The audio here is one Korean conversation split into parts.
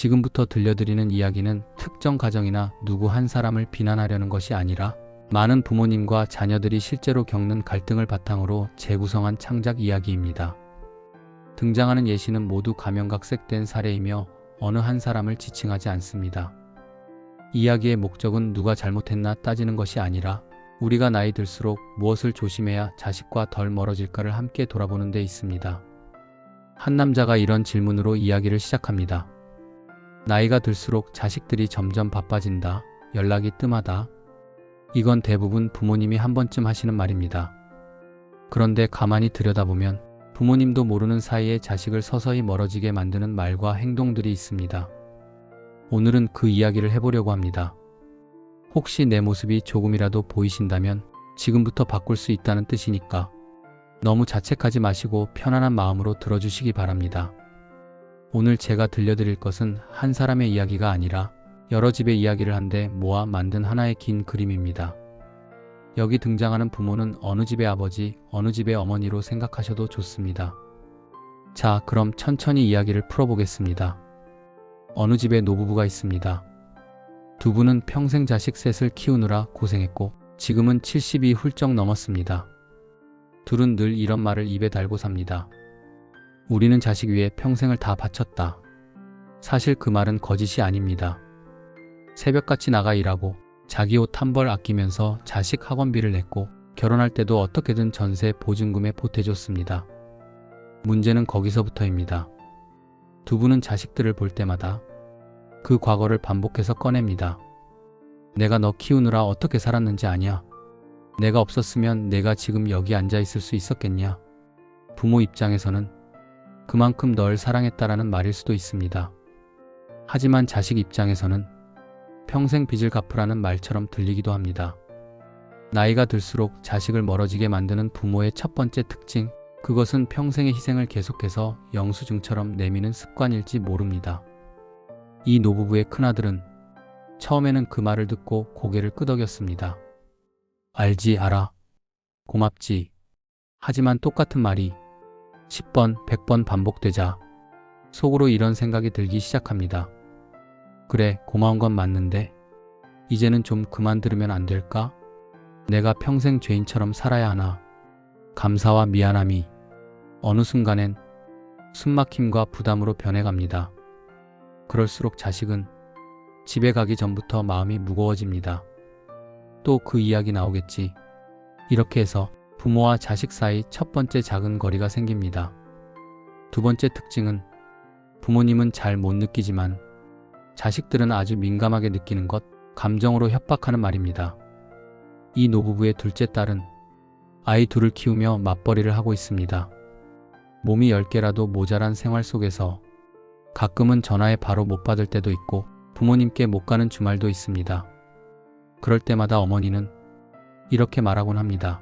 지금부터 들려드리는 이야기는 특정 가정이나 누구 한 사람을 비난하려는 것이 아니라 많은 부모님과 자녀들이 실제로 겪는 갈등을 바탕으로 재구성한 창작 이야기입니다. 등장하는 예시는 모두 가명각색된 사례이며 어느 한 사람을 지칭하지 않습니다. 이야기의 목적은 누가 잘못했나 따지는 것이 아니라 우리가 나이 들수록 무엇을 조심해야 자식과 덜 멀어질까를 함께 돌아보는 데 있습니다. 한 남자가 이런 질문으로 이야기를 시작합니다. 나이가 들수록 자식들이 점점 바빠진다. 연락이 뜸하다. 이건 대부분 부모님이 한 번쯤 하시는 말입니다. 그런데 가만히 들여다보면 부모님도 모르는 사이에 자식을 서서히 멀어지게 만드는 말과 행동들이 있습니다. 오늘은 그 이야기를 해보려고 합니다. 혹시 내 모습이 조금이라도 보이신다면 지금부터 바꿀 수 있다는 뜻이니까 너무 자책하지 마시고 편안한 마음으로 들어주시기 바랍니다. 오늘 제가 들려드릴 것은 한 사람의 이야기가 아니라 여러 집의 이야기를 한데 모아 만든 하나의 긴 그림입니다. 여기 등장하는 부모는 어느 집의 아버지, 어느 집의 어머니로 생각하셔도 좋습니다. 자, 그럼 천천히 이야기를 풀어보겠습니다. 어느 집에 노부부가 있습니다. 두 분은 평생 자식 셋을 키우느라 고생했고 지금은 70이 훌쩍 넘었습니다. 둘은 늘 이런 말을 입에 달고 삽니다. 우리는 자식 위해 평생을 다 바쳤다. 사실 그 말은 거짓이 아닙니다. 새벽같이 나가 일하고 자기 옷 한 벌 아끼면서 자식 학원비를 냈고 결혼할 때도 어떻게든 전세 보증금에 보태줬습니다. 문제는 거기서부터입니다. 두 분은 자식들을 볼 때마다 그 과거를 반복해서 꺼냅니다. 내가 너 키우느라 어떻게 살았는지 아냐? 내가 없었으면 내가 지금 여기 앉아 있을 수 있었겠냐? 부모 입장에서는 그만큼 널 사랑했다라는 말일 수도 있습니다. 하지만 자식 입장에서는 평생 빚을 갚으라는 말처럼 들리기도 합니다. 나이가 들수록 자식을 멀어지게 만드는 부모의 첫 번째 특징, 그것은 평생의 희생을 계속해서 영수증처럼 내미는 습관일지 모릅니다. 이 노부부의 큰아들은 처음에는 그 말을 듣고 고개를 끄덕였습니다. 알지, 알아. 고맙지. 하지만 똑같은 말이 10번, 100번 반복되자 속으로 이런 생각이 들기 시작합니다. 그래, 고마운 건 맞는데 이제는 좀 그만 들으면 안 될까? 내가 평생 죄인처럼 살아야 하나? 감사와 미안함이 어느 순간엔 숨막힘과 부담으로 변해갑니다. 그럴수록 자식은 집에 가기 전부터 마음이 무거워집니다. 또 그 이야기 나오겠지. 이렇게 해서 부모와 자식 사이 첫 번째 작은 거리가 생깁니다. 두 번째 특징은 부모님은 잘 못 느끼지만 자식들은 아주 민감하게 느끼는 것, 감정으로 협박하는 말입니다. 이 노부부의 둘째 딸은 아이 둘을 키우며 맞벌이를 하고 있습니다. 몸이 10개라도 모자란 생활 속에서 가끔은 전화에 바로 못 받을 때도 있고 부모님께 못 가는 주말도 있습니다. 그럴 때마다 어머니는 이렇게 말하곤 합니다.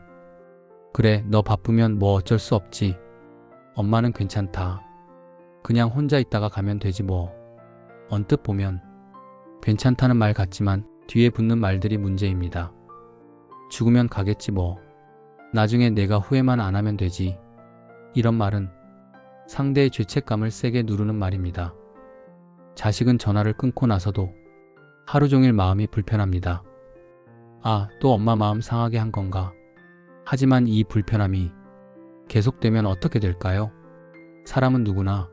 그래, 너 바쁘면 뭐 어쩔 수 없지. 엄마는 괜찮다. 그냥 혼자 있다가 가면 되지 뭐. 언뜻 보면 괜찮다는 말 같지만 뒤에 붙는 말들이 문제입니다. 죽으면 가겠지 뭐. 나중에 내가 후회만 안 하면 되지. 이런 말은 상대의 죄책감을 세게 누르는 말입니다. 자식은 전화를 끊고 나서도 하루 종일 마음이 불편합니다. 아, 또 엄마 마음 상하게 한 건가? 하지만 이 불편함이 계속되면 어떻게 될까요? 사람은 누구나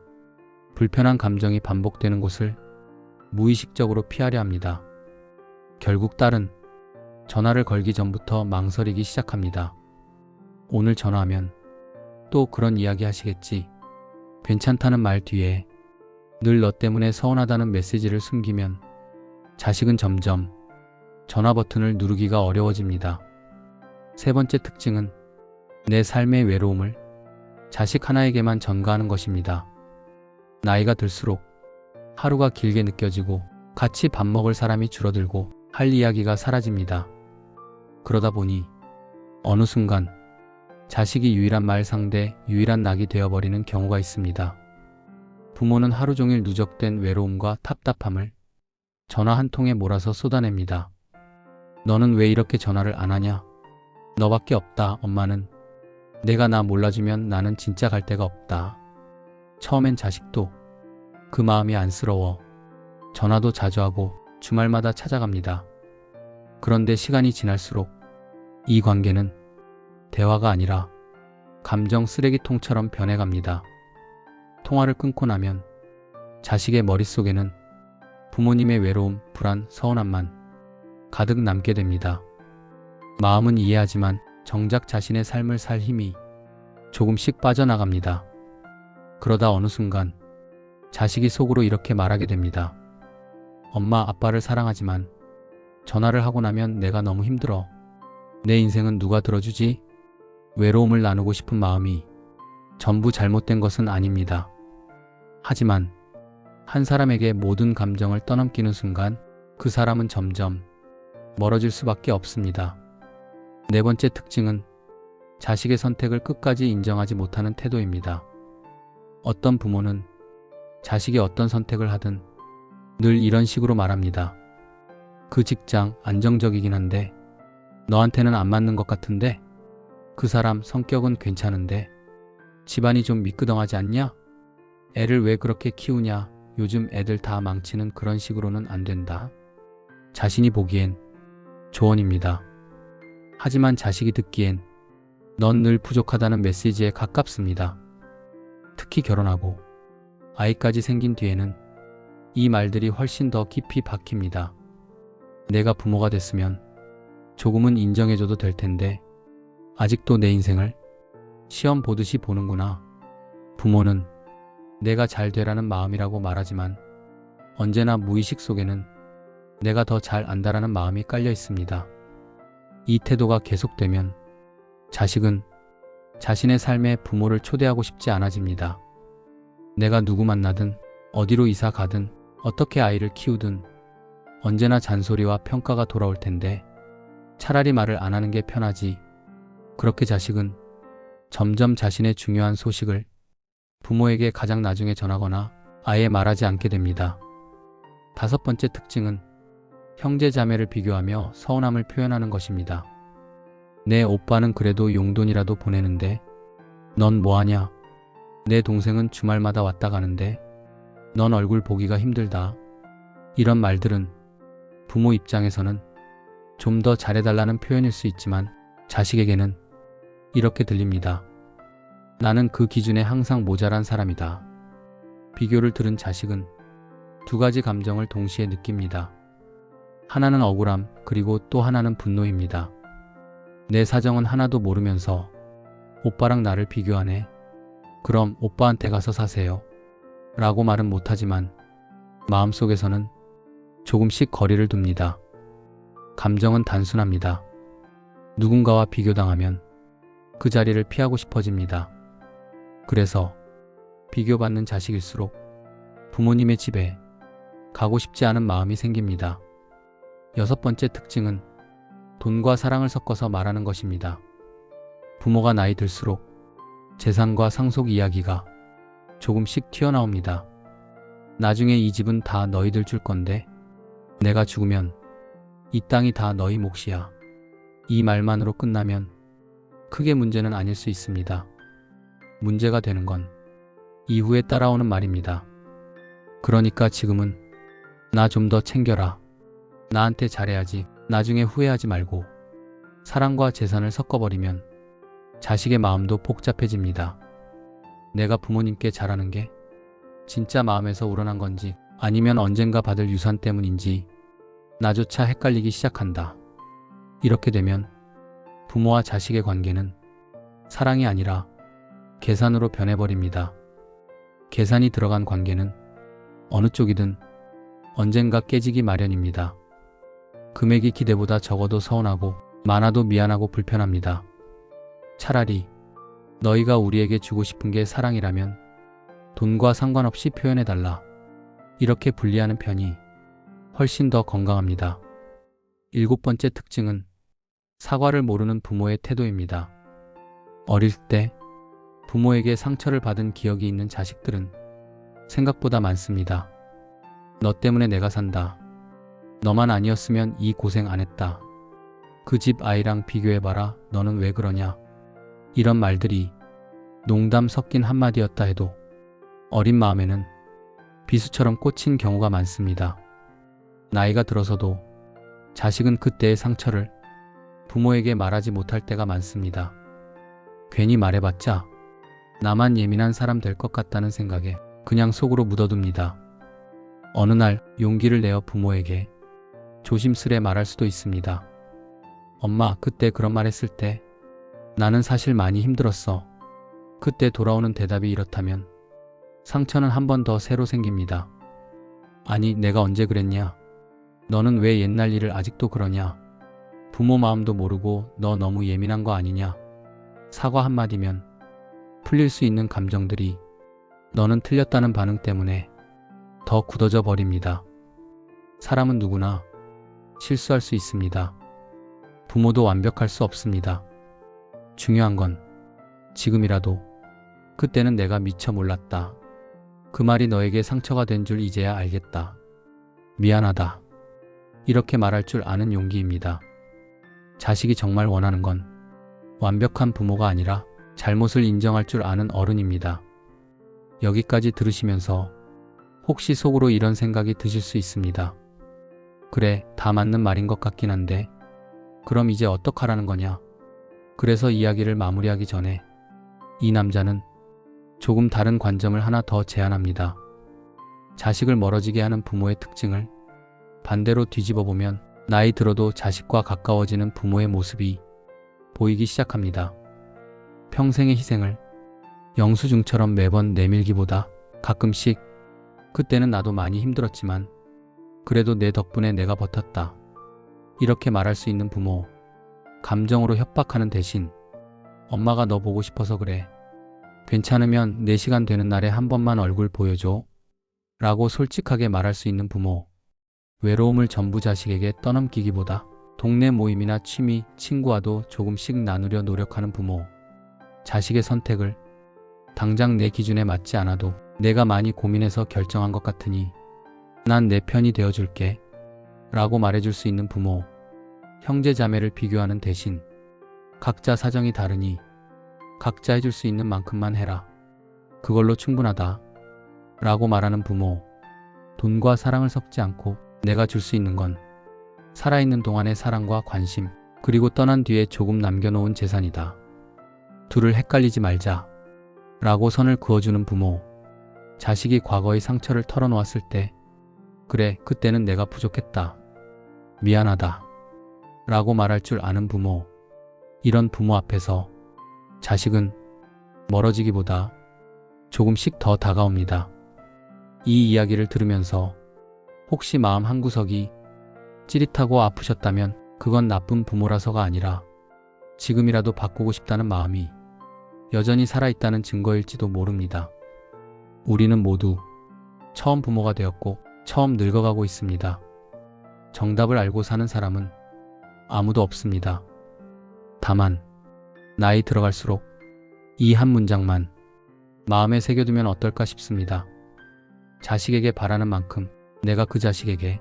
불편한 감정이 반복되는 곳을 무의식적으로 피하려 합니다. 결국 딸은 전화를 걸기 전부터 망설이기 시작합니다. 오늘 전화하면 또 그런 이야기 하시겠지. 괜찮다는 말 뒤에 늘 너 때문에 서운하다는 메시지를 숨기면 자식은 점점 전화 버튼을 누르기가 어려워집니다. 세 번째 특징은 내 삶의 외로움을 자식 하나에게만 전가하는 것입니다. 나이가 들수록 하루가 길게 느껴지고 같이 밥 먹을 사람이 줄어들고 할 이야기가 사라집니다. 그러다 보니 어느 순간 자식이 유일한 말 상대, 유일한 낙이 되어버리는 경우가 있습니다. 부모는 하루 종일 누적된 외로움과 답답함을 전화 한 통에 몰아서 쏟아냅니다. 너는 왜 이렇게 전화를 안 하냐? 너밖에 없다, 엄마는. 내가 나 몰라주면 나는 진짜 갈 데가 없다. 처음엔 자식도 그 마음이 안쓰러워 전화도 자주 하고 주말마다 찾아갑니다. 그런데 시간이 지날수록 이 관계는 대화가 아니라 감정 쓰레기통처럼 변해갑니다. 통화를 끊고 나면 자식의 머릿속에는 부모님의 외로움, 불안, 서운함만 가득 남게 됩니다. 마음은 이해하지만 정작 자신의 삶을 살 힘이 조금씩 빠져나갑니다. 그러다 어느 순간 자식이 속으로 이렇게 말하게 됩니다. 엄마, 아빠를 사랑하지만 전화를 하고 나면 내가 너무 힘들어. 내 인생은 누가 들어주지? 외로움을 나누고 싶은 마음이 전부 잘못된 것은 아닙니다. 하지만 한 사람에게 모든 감정을 떠넘기는 순간 그 사람은 점점 멀어질 수밖에 없습니다. 네 번째 특징은 자식의 선택을 끝까지 인정하지 못하는 태도입니다. 어떤 부모는 자식이 어떤 선택을 하든 늘 이런 식으로 말합니다. 그 직장 안정적이긴 한데 너한테는 안 맞는 것 같은데, 그 사람 성격은 괜찮은데 집안이 좀 미끄덩하지 않냐? 애를 왜 그렇게 키우냐? 요즘 애들 다 망치는 그런 식으로는 안 된다. 자신이 보기엔 조언입니다. 하지만 자식이 듣기엔 넌 늘 부족하다는 메시지에 가깝습니다. 특히 결혼하고 아이까지 생긴 뒤에는 이 말들이 훨씬 더 깊이 박힙니다. 내가 부모가 됐으면 조금은 인정해줘도 될 텐데 아직도 내 인생을 시험 보듯이 보는구나. 부모는 내가 잘 되라는 마음이라고 말하지만 언제나 무의식 속에는 내가 더 잘 안다라는 마음이 깔려 있습니다. 이 태도가 계속되면 자식은 자신의 삶에 부모를 초대하고 싶지 않아집니다. 내가 누구 만나든 어디로 이사 가든 어떻게 아이를 키우든 언제나 잔소리와 평가가 돌아올 텐데 차라리 말을 안 하는 게 편하지. 그렇게 자식은 점점 자신의 중요한 소식을 부모에게 가장 나중에 전하거나 아예 말하지 않게 됩니다. 다섯 번째 특징은 형제 자매를 비교하며 서운함을 표현하는 것입니다. 내 오빠는 그래도 용돈이라도 보내는데 넌 뭐하냐? 내 동생은 주말마다 왔다 가는데 넌 얼굴 보기가 힘들다. 이런 말들은 부모 입장에서는 좀 더 잘해달라는 표현일 수 있지만 자식에게는 이렇게 들립니다. 나는 그 기준에 항상 모자란 사람이다. 비교를 들은 자식은 두 가지 감정을 동시에 느낍니다. 하나는 억울함, 그리고 또 하나는 분노입니다. 내 사정은 하나도 모르면서 오빠랑 나를 비교하네. 그럼 오빠한테 가서 사세요. 라고 말은 못하지만 마음속에서는 조금씩 거리를 둡니다. 감정은 단순합니다. 누군가와 비교당하면 그 자리를 피하고 싶어집니다. 그래서 비교받는 자식일수록 부모님의 집에 가고 싶지 않은 마음이 생깁니다. 여섯 번째 특징은 돈과 사랑을 섞어서 말하는 것입니다. 부모가 나이 들수록 재산과 상속 이야기가 조금씩 튀어나옵니다. 나중에 이 집은 다 너희들 줄 건데 내가 죽으면 이 땅이 다 너희 몫이야. 이 말만으로 끝나면 크게 문제는 아닐 수 있습니다. 문제가 되는 건 이후에 따라오는 말입니다. 그러니까 지금은 나 좀 더 챙겨라. 나한테 잘해야지. 나중에 후회하지 말고. 사랑과 재산을 섞어버리면 자식의 마음도 복잡해집니다. 내가 부모님께 잘하는 게 진짜 마음에서 우러난 건지 아니면 언젠가 받을 유산 때문인지 나조차 헷갈리기 시작한다. 이렇게 되면 부모와 자식의 관계는 사랑이 아니라 계산으로 변해버립니다. 계산이 들어간 관계는 어느 쪽이든 언젠가 깨지기 마련입니다. 금액이 기대보다 적어도 서운하고 많아도 미안하고 불편합니다. 차라리 너희가 우리에게 주고 싶은 게 사랑이라면 돈과 상관없이 표현해달라. 이렇게 분리하는 편이 훨씬 더 건강합니다. 일곱 번째 특징은 사과를 모르는 부모의 태도입니다. 어릴 때 부모에게 상처를 받은 기억이 있는 자식들은 생각보다 많습니다. 너 때문에 내가 산다. 너만 아니었으면 이 고생 안 했다. 그 집 아이랑 비교해봐라. 너는 왜 그러냐. 이런 말들이 농담 섞인 한마디였다 해도 어린 마음에는 비수처럼 꽂힌 경우가 많습니다. 나이가 들어서도 자식은 그때의 상처를 부모에게 말하지 못할 때가 많습니다. 괜히 말해봤자 나만 예민한 사람 될 것 같다는 생각에 그냥 속으로 묻어둡니다. 어느 날 용기를 내어 부모에게 조심스레 말할 수도 있습니다. 엄마, 그때 그런 말 했을 때 나는 사실 많이 힘들었어. 그때 돌아오는 대답이 이렇다면 상처는 한 번 더 새로 생깁니다. 아니, 내가 언제 그랬냐? 너는 왜 옛날 일을 아직도 그러냐? 부모 마음도 모르고 너 너무 예민한 거 아니냐? 사과 한마디면 풀릴 수 있는 감정들이 너는 틀렸다는 반응 때문에 더 굳어져 버립니다. 사람은 누구나 실수할 수 있습니다. 부모도 완벽할 수 없습니다. 중요한 건 지금이라도 그때는 내가 미처 몰랐다. 그 말이 너에게 상처가 된 줄 이제야 알겠다. 미안하다. 이렇게 말할 줄 아는 용기입니다. 자식이 정말 원하는 건 완벽한 부모가 아니라 잘못을 인정할 줄 아는 어른입니다. 여기까지 들으시면서 혹시 속으로 이런 생각이 드실 수 있습니다. 그래, 다 맞는 말인 것 같긴 한데 그럼 이제 어떡하라는 거냐? 그래서 이야기를 마무리하기 전에 이 남자는 조금 다른 관점을 하나 더 제안합니다. 자식을 멀어지게 하는 부모의 특징을 반대로 뒤집어 보면 나이 들어도 자식과 가까워지는 부모의 모습이 보이기 시작합니다. 평생의 희생을 영수증처럼 매번 내밀기보다 가끔씩 그때는 나도 많이 힘들었지만 그래도 내 덕분에 내가 버텼다. 이렇게 말할 수 있는 부모, 감정으로 협박하는 대신 엄마가 너 보고 싶어서 그래. 괜찮으면 내 시간 되는 날에 한 번만 얼굴 보여줘. 라고 솔직하게 말할 수 있는 부모. 외로움을 전부 자식에게 떠넘기기보다 동네 모임이나 취미, 친구와도 조금씩 나누려 노력하는 부모. 자식의 선택을 당장 내 기준에 맞지 않아도 내가 많이 고민해서 결정한 것 같으니 난 내 편이 되어줄게. 라고 말해줄 수 있는 부모. 형제 자매를 비교하는 대신 각자 사정이 다르니 각자 해줄 수 있는 만큼만 해라. 그걸로 충분하다. 라고 말하는 부모. 돈과 사랑을 섞지 않고 내가 줄 수 있는 건 살아있는 동안의 사랑과 관심, 그리고 떠난 뒤에 조금 남겨놓은 재산이다. 둘을 헷갈리지 말자. 라고 선을 그어주는 부모. 자식이 과거의 상처를 털어놓았을 때 그래, 그때는 내가 부족했다. 미안하다. 라고 말할 줄 아는 부모. 이런 부모 앞에서 자식은 멀어지기보다 조금씩 더 다가옵니다. 이 이야기를 들으면서 혹시 마음 한구석이 찌릿하고 아프셨다면 그건 나쁜 부모라서가 아니라 지금이라도 바꾸고 싶다는 마음이 여전히 살아있다는 증거일지도 모릅니다. 우리는 모두 처음 부모가 되었고 처음 늙어가고 있습니다. 정답을 알고 사는 사람은 아무도 없습니다. 다만 나이 들어갈수록 이 한 문장만 마음에 새겨두면 어떨까 싶습니다. 자식에게 바라는 만큼 내가 그 자식에게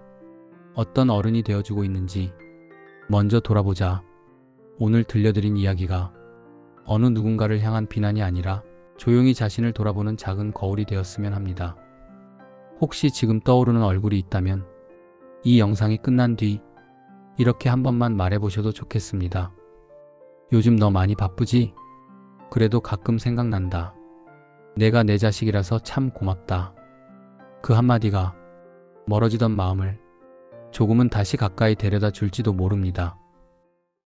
어떤 어른이 되어주고 있는지 먼저 돌아보자. 오늘 들려드린 이야기가 어느 누군가를 향한 비난이 아니라 조용히 자신을 돌아보는 작은 거울이 되었으면 합니다. 혹시 지금 떠오르는 얼굴이 있다면 이 영상이 끝난 뒤 이렇게 한 번만 말해보셔도 좋겠습니다. 요즘 너 많이 바쁘지? 그래도 가끔 생각난다. 내가 내 자식이라서 참 고맙다. 그 한마디가 멀어지던 마음을 조금은 다시 가까이 데려다 줄지도 모릅니다.